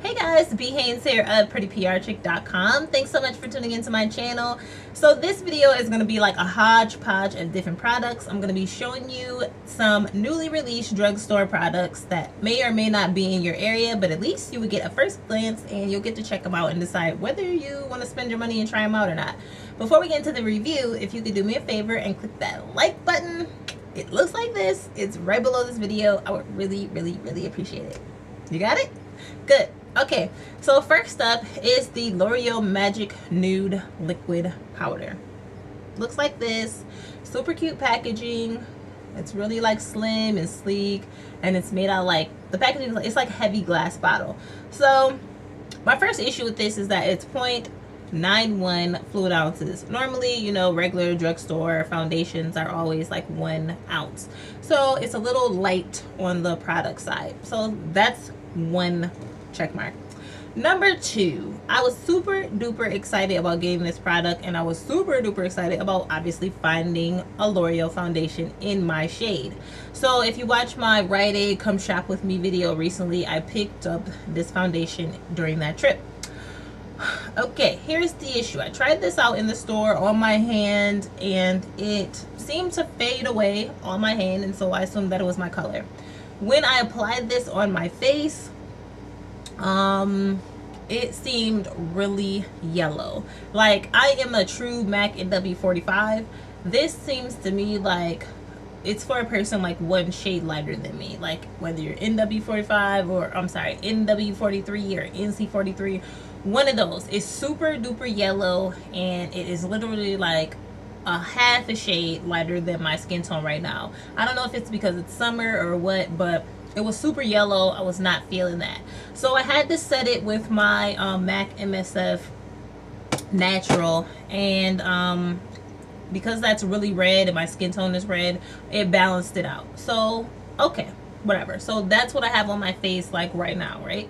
Hey guys, B Haynes here of PrettyPRChick.com. Thanks so much for tuning into my channel. So this video is going to be like a hodgepodge of different products. I'm going to be showing you some newly released drugstore products that may or may not be in your area, but at least you would get a first glance and you'll get to check them out and decide whether you want to spend your money and try them out or not. Before we get into the review, if you could do me a favor and click that like button. It looks like this. It's right below this video. I would really appreciate it. You got it? Good. Okay, so first up is the L'Oreal Magic Nude Liquid Powder. Looks like this. Super cute packaging. It's really like slim and sleek, and it's made out of like, the packaging, it's like heavy glass bottle. So my first issue with this is that it's 0.91 fluid ounces. Normally, you know, regular drugstore foundations are always like 1 ounce. So it's a little light on the product side. So that's one check mark. Number two, I was super duper excited about getting this product, and I was super duper excited about obviously finding a L'Oreal foundation in my shade. So if you watch my Rite Aid Come Shop With Me video recently, I picked up this foundation during that trip. Okay, here's the issue. I tried this out in the store on my hand and it seemed to fade away on my hand, and so I assumed that it was my color. When I applied this on my face, it seemed really yellow. Like, I am a true MAC NW45. This seems to me like it's for a person like one shade lighter than me, like whether you're NW45 or I'm sorry, NW43 or NC43, one of those. Is super duper yellow, and it is literally like a half a shade lighter than my skin tone right now. I don't know if it's because it's summer or what, but it was super yellow. I was not feeling that. So I had to set it with my MAC MSF Natural, and because that's really red and my skin tone is red, it balanced it out. So okay, whatever. So that's what I have on my face like right now, right?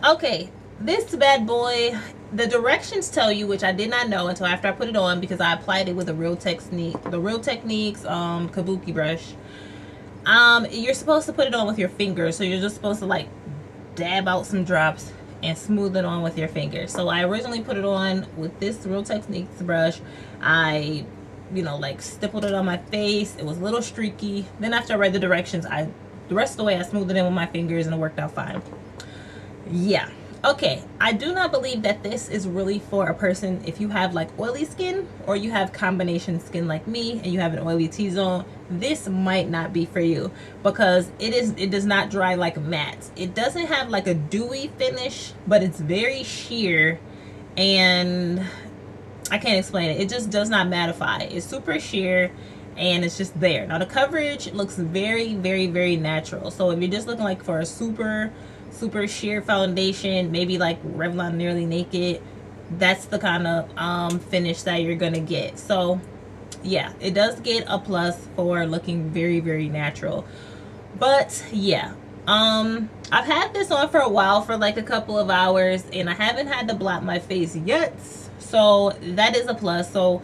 Okay, this bad boy, the directions tell you, which I did not know until after I put it on, because I applied it with the Real Techniques kabuki brush. You're supposed to put it on with your fingers, so you're just supposed to like dab out some drops and smooth it on with your fingers. So I originally put it on with this Real Techniques brush. I, you know, like stippled it on my face. It was a little streaky. Then after I read the directions, the rest of the way I smoothed it in with my fingers and it worked out fine. Yeah. Okay, I do not believe that this is really for a person if you have like oily skin, or you have combination skin like me and you have an oily T-zone. This might not be for you, because it does not dry like matte. It doesn't have like a dewy finish, but it's very sheer, and I can't explain it. It just does not mattify. It's super sheer and it's just there. Now the coverage looks very natural. So if you're just looking like for a super sheer foundation, maybe like Revlon Nearly Naked, that's the kind of finish that you're gonna get. So yeah, it does get a plus for looking very natural. But yeah, I've had this on for a while, for like a couple of hours, and I haven't had to blot my face yet, so that is a plus. So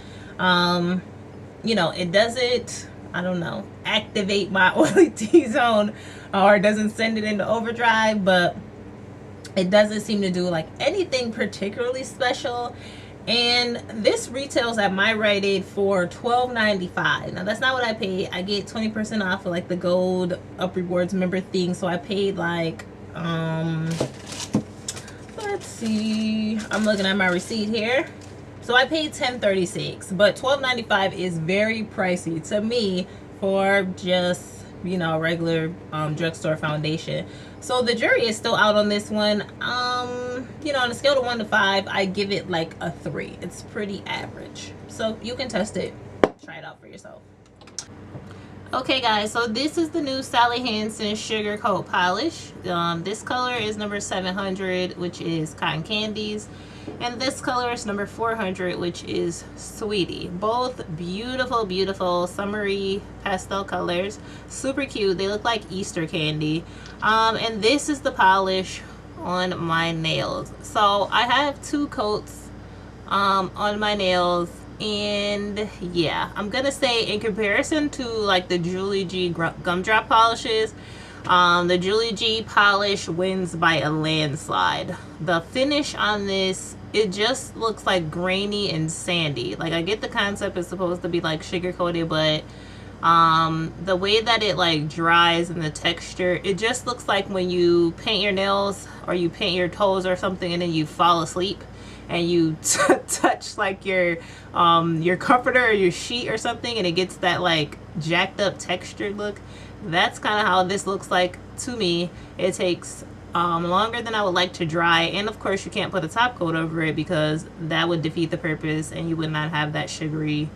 you know, it doesn't, I don't know, activate my oily T-zone, or it doesn't send it into overdrive, but it doesn't seem to do like anything particularly special. And this retails at my Rite Aid for $12.95. Now that's not what I paid. I get 20% off of like the gold Up Rewards member thing, so I paid like let's see, I'm looking at my receipt here. So I paid $10.36, but $12.95 is very pricey to me for just, you know, regular drugstore foundation. So the jury is still out on this one. You know, on a scale of 1 to 5, I give it like a 3. It's pretty average. So you can test it, try it out for yourself. Okay guys, so this is the new Sally Hansen Sugar Coat Polish. This color is number 700, which is Cotton Candies. And this color is number 400, which is Sweetie. Both beautiful summery pastel colors. Super cute. They look like Easter candy. And this is the polish on my nails. So I have 2 coats on my nails, and yeah, I'm gonna say in comparison to like the Julie G gumdrop polishes, The Julie G polish wins by a landslide. The finish on this, it just looks like grainy and sandy. Like, I get the concept is supposed to be like sugar coated, but the way that it like dries and the texture, it just looks like when you paint your nails or you paint your toes or something and then you fall asleep and you touch like your comforter or your sheet or something and it gets that like jacked up textured look. That's kind of how this looks like to me. It takes longer than I would like to dry, and of course you can't put a top coat over it because that would defeat the purpose and you would not have that sugary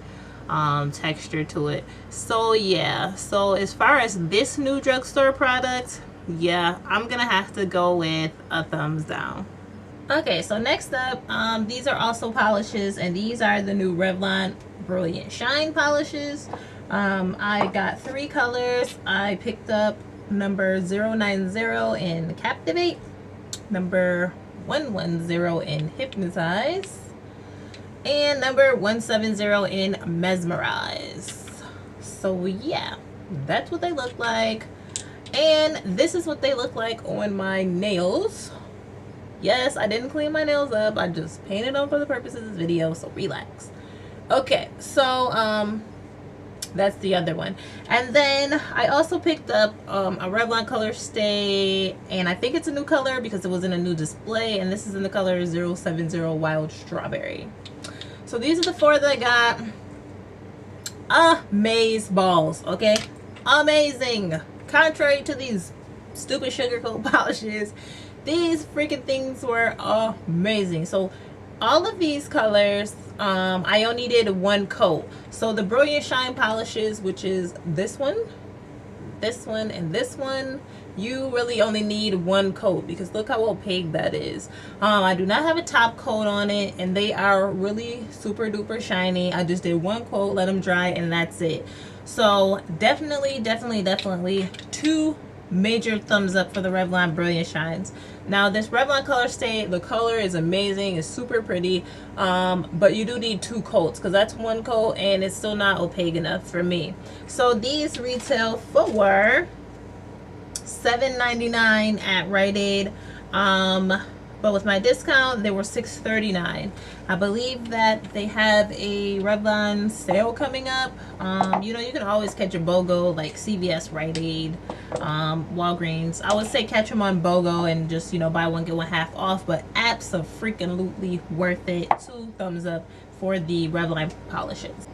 texture to it. So yeah, so as far as this new drugstore product, yeah, I'm gonna have to go with a thumbs down. Okay, so next up, these are also polishes, and these are the new Revlon Brilliant Shine polishes. I got 3 colors. I picked up number 090 in Captivate, number 110 in Hypnotize, and number 170 in Mesmerize. So yeah, that's what they look like, and this is what they look like on my nails. Yes, I didn't clean my nails up, I just painted them for the purpose of this video, so relax. Okay, so that's the other one. And then I also picked up a Revlon Colorstay, and I think it's a new color because it was in a new display, and this is in the color 070 Wild Strawberry. So these are the 4 that I got. Amaze balls, okay? Amazing. Contrary to these stupid sugar coat polishes, these freaking things were amazing. So all of these colors, I only needed 1 coat. So the Brilliant Shine polishes, which is this one, and this one, you really only need 1 coat because look how opaque that is. I do not have a top coat on it, and they are really super duper shiny. I just did 1 coat, let them dry, and that's it. So definitely 2 major thumbs up for the Revlon Brilliant Shines. Now this Revlon Colorstay, the color is amazing, it's super pretty, but you do need 2 coats because that's 1 coat and it's still not opaque enough for me. So these retail for $7.99 at Rite Aid, but with my discount they were $6.39. I believe that they have a Revlon sale coming up. You know, you can always catch a BOGO like CVS, Rite Aid, Walgreens. I would say catch them on BOGO and just, you know, buy one get one half off, but absolutely worth it. 2 thumbs up for the Revlon polishes.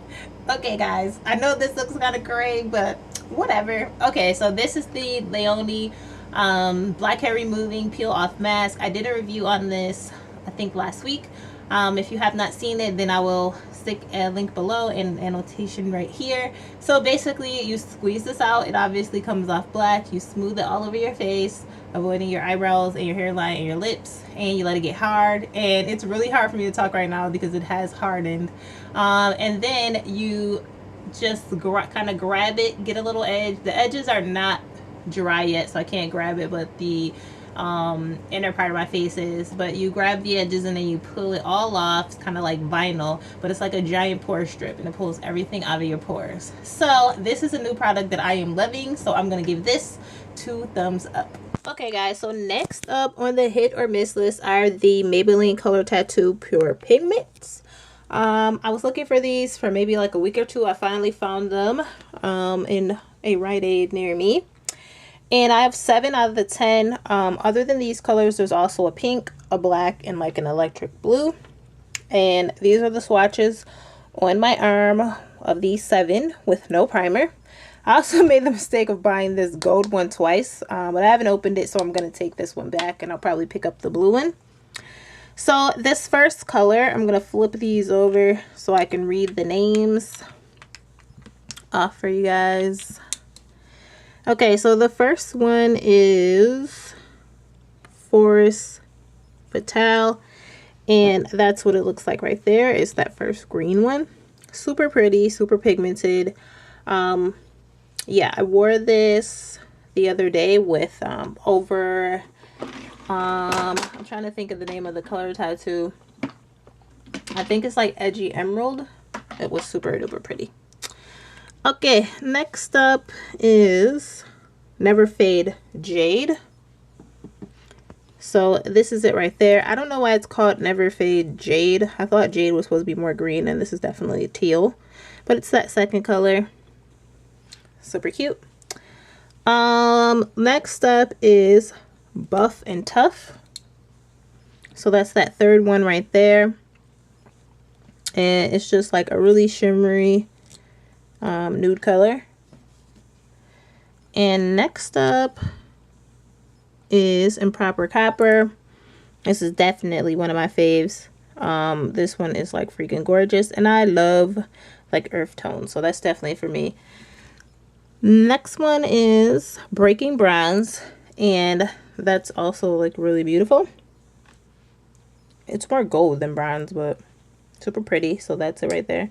Okay guys, I know this looks kind of gray, but whatever. Okay, so this is the Leonie Blackhead removing peel off mask. I did a review on this I think last week. If you have not seen it, then I will stick a link below and annotation right here. So basically you squeeze this out, it obviously comes off black, you smooth it all over your face, avoiding your eyebrows and your hairline and your lips, and you let it get hard. And it's really hard for me to talk right now because it has hardened. And then you just kind of grab it, get a little edge. The edges are not dry yet, so I can't grab it, but the inner part of my face is. But you grab the edges and then you pull it all off. It's kind of like vinyl, but it's like a giant pore strip, and it pulls everything out of your pores. So this is a new product that I am loving, so I'm gonna give this 2 thumbs up. Okay guys, so next up on the hit or miss list are the Maybelline Color Tattoo Pure Pigments. I was looking for these for maybe like a week or 2. I finally found them in a Rite Aid near me. And I have 7 out of the 10. Other than these colors, there's also a pink, a black, and like an electric blue. And these are the swatches on my arm of these 7 with no primer. I also made the mistake of buying this gold one twice, but I haven't opened it, so I'm going to take this one back and I'll probably pick up the blue one. So this first color, I'm going to flip these over so I can read the names off for you guys. Okay, so the first one is Forest Fatale, and that's what it looks like right there. It's that first green one. Super pretty, super pigmented. Yeah, I wore this the other day with I'm trying to think of the name of the color tattoo. I think it's like Edgy Emerald. It was super duper pretty. Okay, next up is Never Fade Jade. So this is it right there. I don't know why it's called Never Fade Jade. I thought jade was supposed to be more green, and this is definitely teal, but it's that second color. Super cute. Next up is Buff and Tough. So that's that third one right there, and it's just like a really shimmery nude color. And next up is Improper Copper. This is definitely one of my faves. This one is like freaking gorgeous, and I love like earth tones, so that's definitely for me. Next one is Breaking Bronze, and that's also like really beautiful. It's more gold than bronze, but super pretty, so that's it right there.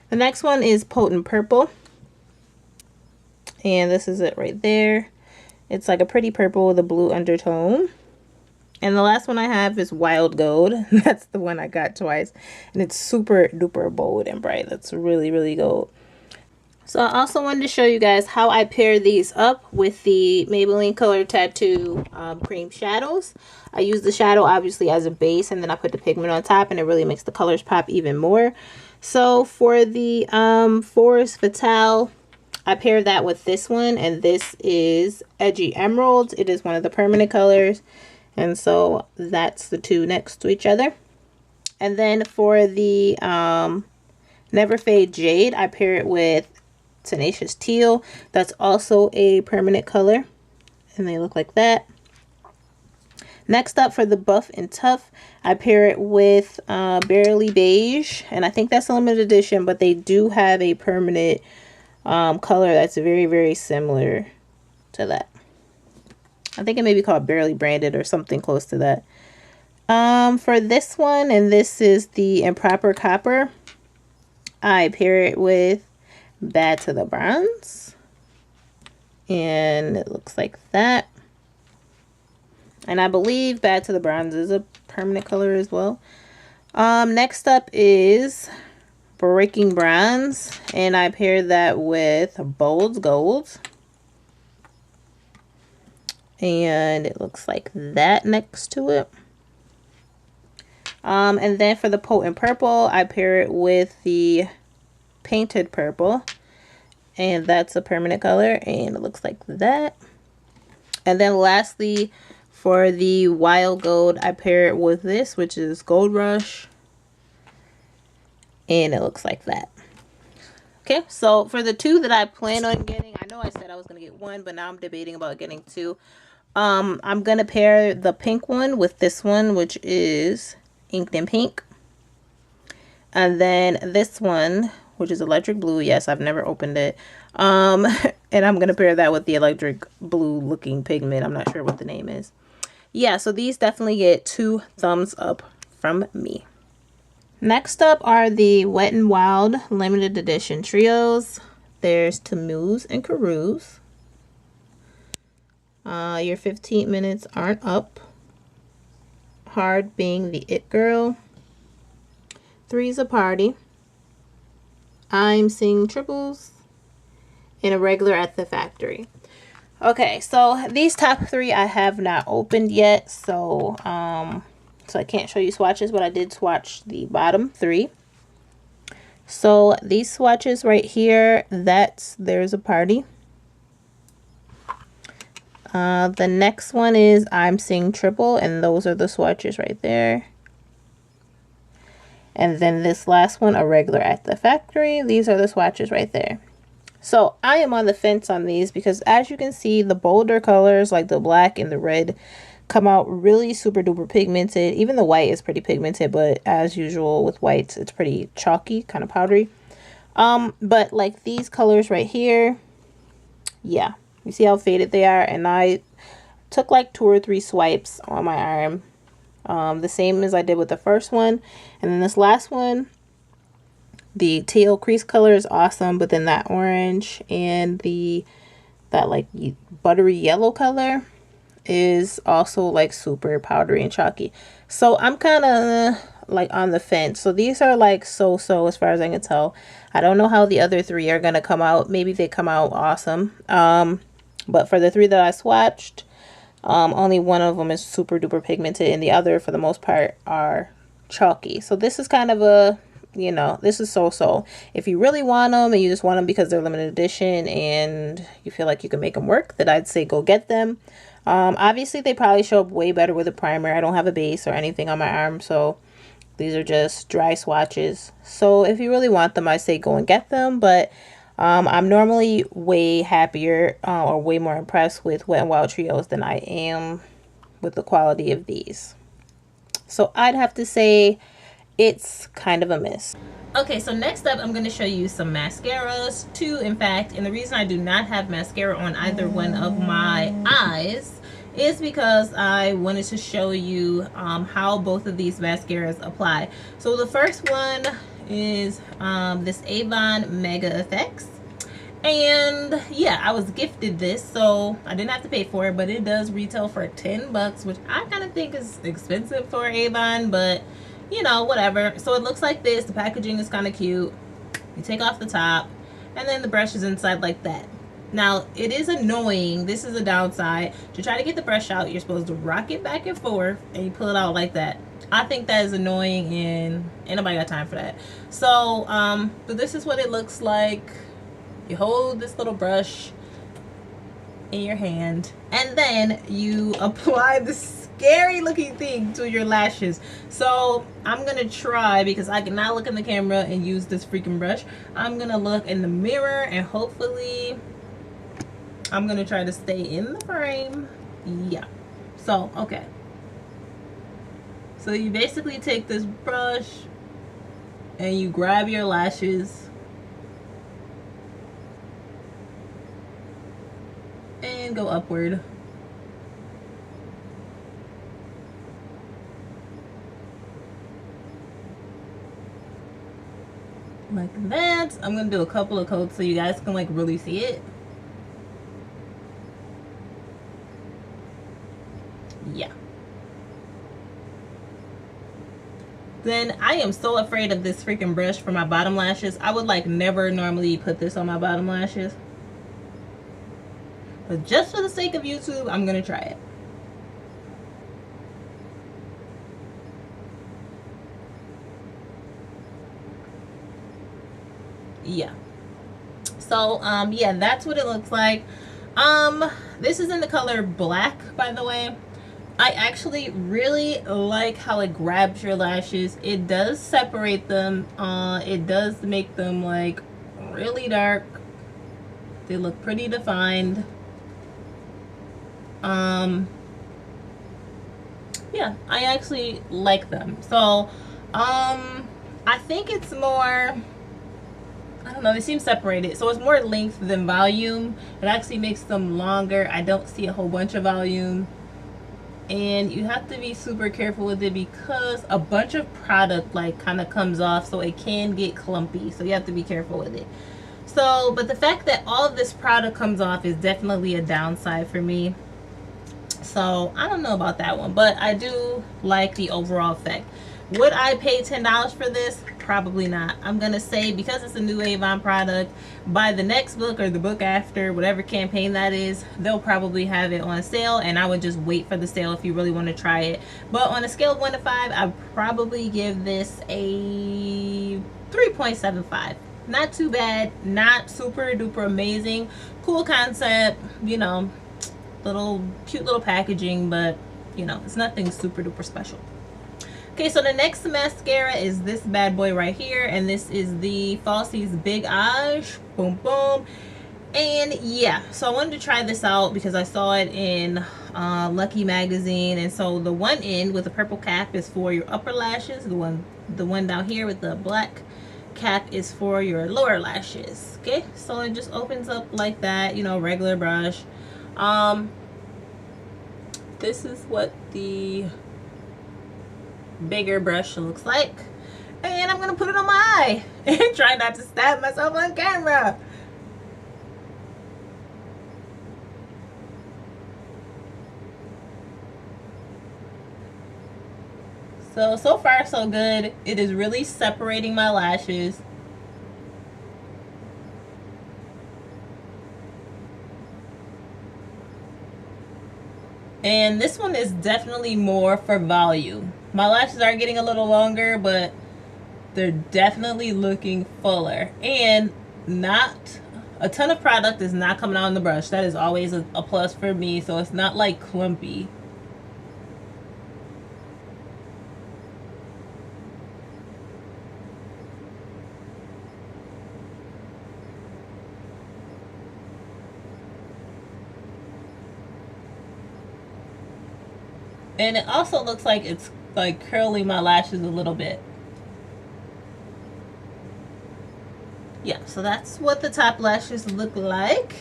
The next one is Potent Purple, and this is it right there. It's like a pretty purple with a blue undertone. And the last one I have is Wild Gold. That's the one I got twice, and it's super duper bold and bright. That's really, really gold. So I also wanted to show you guys how I pair these up with the Maybelline Color Tattoo cream shadows. I use the shadow obviously as a base, and then I put the pigment on top, and it really makes the colors pop even more. So for the Forest Fatale, I paired that with this one, and this is Edgy Emerald. It is one of the permanent colors, and so that's the two next to each other. And then for the Never Fade Jade, I pair it with Tenacious Teal. That's also a permanent color, and they look like that. Next up, for the Buff and Tough, I pair it with Barely Beige, and I think that's a limited edition, but they do have a permanent color that's very, very similar to that. I think it may be called Barely Branded or something close to that. For this one, and this is the Improper Copper, I pair it with Bad to the Bronze, and it looks like that. And I believe Bad to the Bronze is a permanent color as well. Next up is Breaking Bronze, and I paired that with Bold Gold, and it looks like that next to it. And then for the Potent Purple, I pair it with the Painted Purple, and that's a permanent color, and it looks like that. And then lastly, for the Wild Gold, I pair it with this, which is Gold Rush, and it looks like that. Okay, so for the two that I plan on getting, I know I said I was going to get one, but now I'm debating about getting two. I'm going to pair the pink one with this one, which is Inked in Pink. And then this one, which is Electric Blue. Yes, I've never opened it. And I'm going to pair that with the Electric Blue looking pigment. I'm not sure what the name is. Yeah, so these definitely get 2 thumbs up from me. Next up are the Wet n Wild limited edition trios. There's Tammuz and Carouse. Your 15 minutes aren't up. Hard being the it girl. Three's a party. I'm seeing triples. And a regular at the factory. Okay, so these top 3 I have not opened yet, so I can't show you swatches, but I did swatch the bottom 3. So these swatches right here, there's a party. The next one is I'm seeing triple, and those are the swatches right there. And then this last one, a regular at the factory. These are the swatches right there. So I am on the fence on these because, as you can see, the bolder colors like the black and the red come out really super duper pigmented. Even the white is pretty pigmented, but as usual with whites, it's pretty chalky, kind of powdery. But like these colors right here, yeah, you see how faded they are? And I took like 2 or 3 swipes on my arm, the same as I did with the first one. And then this last one, the teal crease color is awesome, but then that orange and that like buttery yellow color is also like super powdery and chalky. So I'm kind of like on the fence. So these are like so as far as I can tell. I don't know how the other 3 are gonna come out. Maybe they come out awesome. But for the three that I swatched, only one of them is super duper pigmented, and the other, for the most part, are chalky. So this is kind of a, you know, this is so-so. If you really want them and you just want them because they're limited edition and you feel like you can make them work, then I'd say go get them. Obviously, they probably show up way better with a primer. I don't have a base or anything on my arm, so these are just dry swatches. So if you really want them, I say go and get them. But I'm normally way happier or way more impressed with Wet n Wild Trios than I am with the quality of these. So I'd have to say it's kind of a miss. Okay, so next up I'm going to show you some mascaras, two in fact, and the reason I do not have mascara on either one of my eyes is because I wanted to show you how both of these mascaras apply. So the first one is this Avon Mega Effects, and yeah, I was gifted this, so I didn't have to pay for it, but it does retail for 10 bucks, which I kind of think is expensive for Avon, but you know, whatever. So it looks like this. The packaging is kind of cute. You take off the top and then the brush is inside like that. Now it is annoying, this is a downside, to try to get the brush out you're supposed to rock it back and forth and you pull it out like that. I think that is annoying and ain't nobody got time for that. So but this is what it looks like. You hold this little brush in your hand and then you apply this scary looking thing to your lashes. So I'm gonna try, because I cannot look in the camera and use this freaking brush, I'm gonna look in the mirror and hopefully I'm gonna try to stay in the frame. Yeah, so okay, so you basically take this brush and you grab your lashes and go upward. Like that. I'm gonna do a couple of coats so you guys can like really see it. Yeah. Then I am so afraid of this freaking brush for my bottom lashes. I would like never normally put this on my bottom lashes, but just for the sake of YouTube, I'm gonna try it. Yeah, so yeah, that's what it looks like. This is in the color Black, by the way. I actually really like how it grabs your lashes. It does separate them. It does make them like really dark. They look pretty defined. Yeah, I actually like them. So I think it's more, I don't know, they seem separated, so it's more length than volume. It actually makes them longer. I don't see a whole bunch of volume, and you have to be super careful with it because a bunch of product like kind of comes off, so it can get clumpy, so you have to be careful with it. So but the fact that all of this product comes off is definitely a downside for me, so I don't know about that one, but I do like the overall effect. Would I pay $10 for this? Probably not. I'm gonna say, because it's a new Avon product, by the next book or the book after, whatever campaign that is, they'll probably have it on sale, and I would just wait for the sale if you really want to try it. But on a scale of 1 to 5, I'd probably give this a 3.75. Not too bad, not super duper amazing. Cool concept, you know, little cute little packaging, but you know, it's nothing super duper special. Okay, so the next mascara is this bad boy right here, and this is the Falsies Big Eyes. Boom, boom. And yeah, so I wanted to try this out because I saw it in Lucky magazine, and so the one end with the purple cap is for your upper lashes. The one down here with the black cap is for your lower lashes. Okay, so it just opens up like that, you know, regular brush. This is what the bigger brush looks like, and I'm gonna put it on my eye and try not to stab myself on camera. So far so good. It is really separating my lashes. And this one is definitely more for volume. My lashes are getting a little longer, but they're definitely looking fuller. And not a ton of product is not coming out on the brush. That is always a plus for me, so it's not like clumpy. And it also looks like it's like curling my lashes a little bit. Yeah, so that's what the top lashes look like.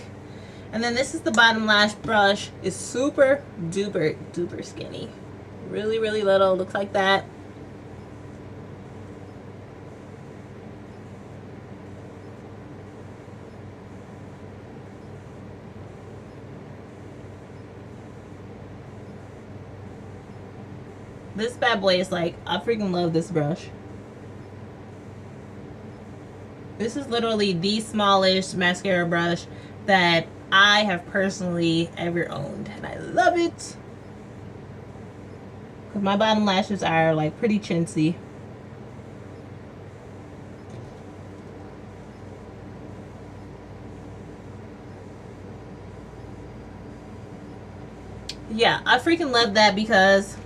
And then this is the bottom lash brush. It's super duper duper skinny. Really, really little. Looks like that. This bad boy is like, I freaking love this brush. This is literally the smallest mascara brush that I have personally ever owned. And I love it. Because my bottom lashes are like pretty chintzy. Yeah, I freaking love that because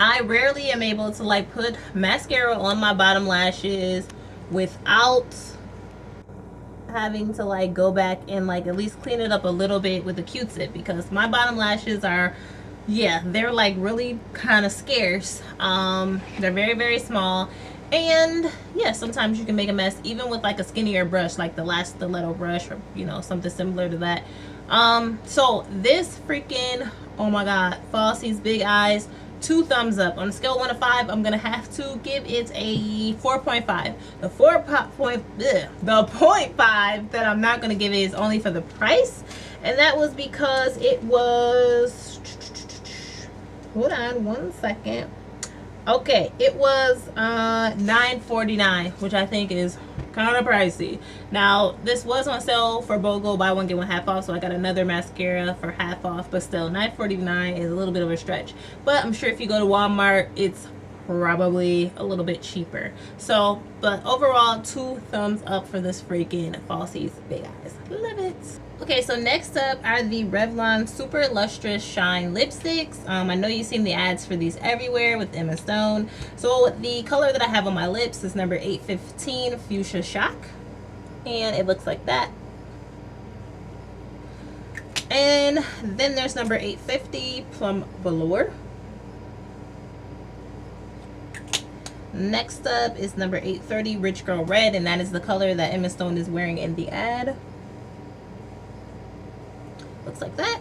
I rarely am able to like put mascara on my bottom lashes without having to like go back and like at least clean it up a little bit with a Q-tip, because my bottom lashes are, yeah, they're like really kind of scarce. They're very, very small, and yeah, sometimes you can make a mess even with like a skinnier brush like the last stiletto brush, or you know, something similar to that. So this freaking, oh my god, Falsies Big Eyes, 2 thumbs up. On a scale of 1 to 5, I'm gonna have to give it a 4.5. The 0.5 that I'm not gonna give it is only for the price, and that was because it was, hold on one second. Okay, it was $9.49, which I think is kind of pricey. Now this was on sale for BOGO, buy one get one half off, so I got another mascara for half off, but still $9.49 is a little bit of a stretch. But I'm sure if you go to Walmart, it's probably a little bit cheaper. So, but overall, 2 thumbs up for this freaking Falsies Big Eyes. Love it. Okay, so next up are the Revlon Super Lustrous Shine Lipsticks. I know you've seen the ads for these everywhere with Emma Stone. So the color that I have on my lips is number 815 Fuchsia Shock. And it looks like that. And then there's number 850 Plum Velour. Next up is number 830 Rich Girl Red, and that is the color that Emma Stone is wearing in the ad. Looks like that.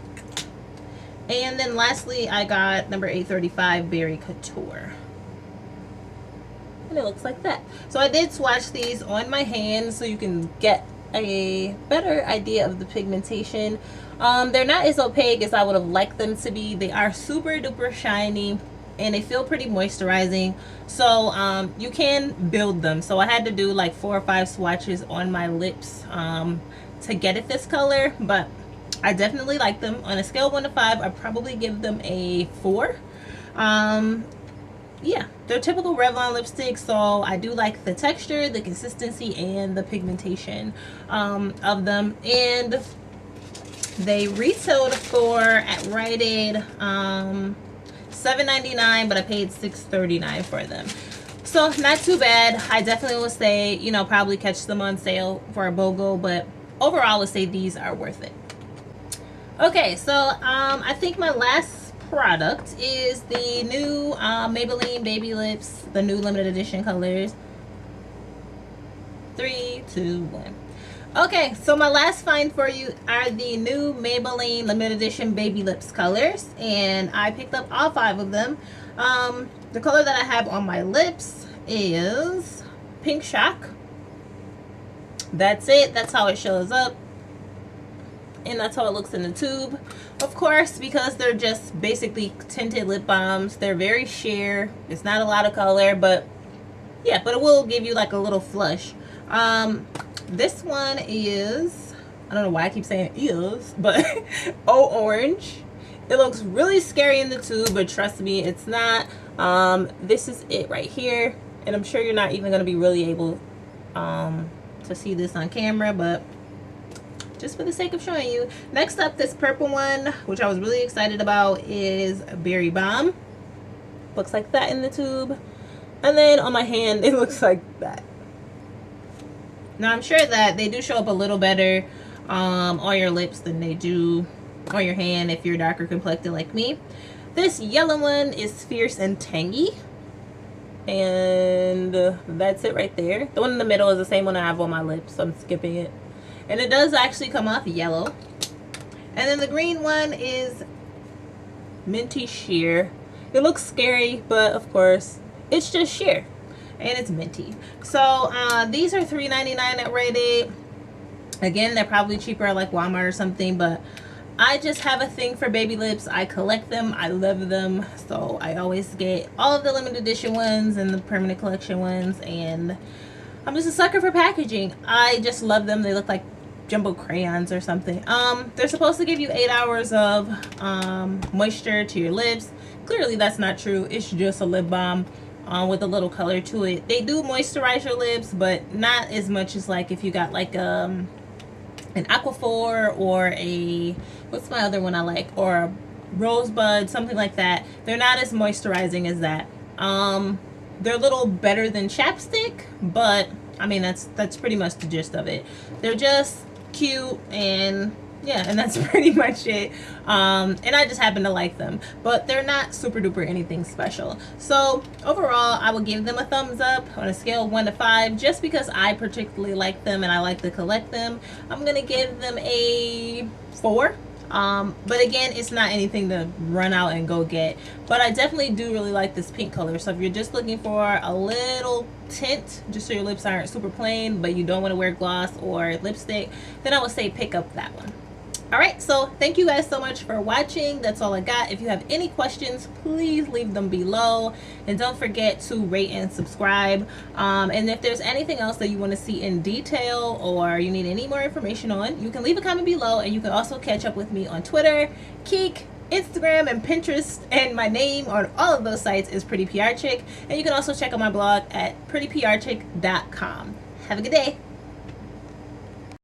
And then lastly, I got number 835 Berry Couture, and it looks like that. So I did swatch these on my hands so you can get a better idea of the pigmentation. They're not as opaque as I would have liked them to be. They are super duper shiny, and they feel pretty moisturizing, so you can build them. So I had to do like 4 or 5 swatches on my lips to get it this color, but I definitely like them. On a scale of 1 to 5, I probably give them a 4. Yeah, they're typical Revlon lipsticks, so I do like the texture, the consistency, and the pigmentation of them. And they retailed for, at Rite Aid, $7.99, but I paid $6.39 for them. So not too bad. I definitely would say, you know, probably catch them on sale for a BOGO, but overall I would say these are worth it. Okay, so I think my last product is the new Maybelline Baby Lips, the new limited edition colors. 3, 2, 1. Okay, so my last find for you are the new Maybelline limited edition Baby Lips colors, and I picked up all 5 of them. The color that I have on my lips is Pink Shock. That's it. That's how it shows up. And that's how it looks in the tube. Of course, because they're just basically tinted lip balms, they're very sheer. It's not a lot of color, but yeah, but it will give you like a little flush. This one is, I don't know why I keep saying is, but Oh Orange. It looks really scary in the tube, but trust me, it's not. This is it right here, and I'm sure you're not even going to be really able to see this on camera, but just for the sake of showing you. Next up, this purple one, which I was really excited about, is Berry Bomb. Looks like that in the tube, and then on my hand it looks like that. Now I'm sure that they do show up a little better on your lips than they do on your hand if you're darker complected like me. This yellow one is Fierce and Tangy, and that's it right there. The one in the middle is the same one I have on my lips, so I'm skipping it, and it does actually come off yellow. And then the green one is Minty Sheer. It looks scary, but of course it's just sheer and it's minty. So these are $3.99 at Rite Aid. Again, they're probably cheaper at like Walmart or something, but I just have a thing for baby lips. I collect them, I love them, so I always get all of the limited edition ones and the permanent collection ones, and I'm just a sucker for packaging. I just love them. They look like jumbo crayons or something. They're supposed to give you 8 hours of moisture to your lips. Clearly that's not true. It's just a lip balm with a little color to it. They do moisturize your lips, but not as much as like if you got like an Aquaphor or a, what's my other one I like, or a Rosebud, something like that. They're not as moisturizing as that. They're a little better than chapstick, but I mean that's pretty much the gist of it. They're just cute, and yeah, and that's pretty much it. And I just happen to like them, but they're not super duper anything special. So overall, I would give them a thumbs up on a scale of 1 to 5, just because I particularly like them and I like to collect them. I'm gonna give them a 4. But again, it's not anything to run out and go get, but I definitely do really like this pink color. So if you're just looking for a little tint, just so your lips aren't super plain but you don't want to wear gloss or lipstick, then I would say pick up that one. Alright, so thank you guys so much for watching. That's all I got. If you have any questions, please leave them below, and don't forget to rate and subscribe. And if there's anything else that you want to see in detail or you need any more information on, you can leave a comment below, and you can also catch up with me on Twitter, Kik, Instagram, and Pinterest, and my name on all of those sites is Pretty PR Chick. And you can also check out my blog at prettyprchick.com. Have a good day.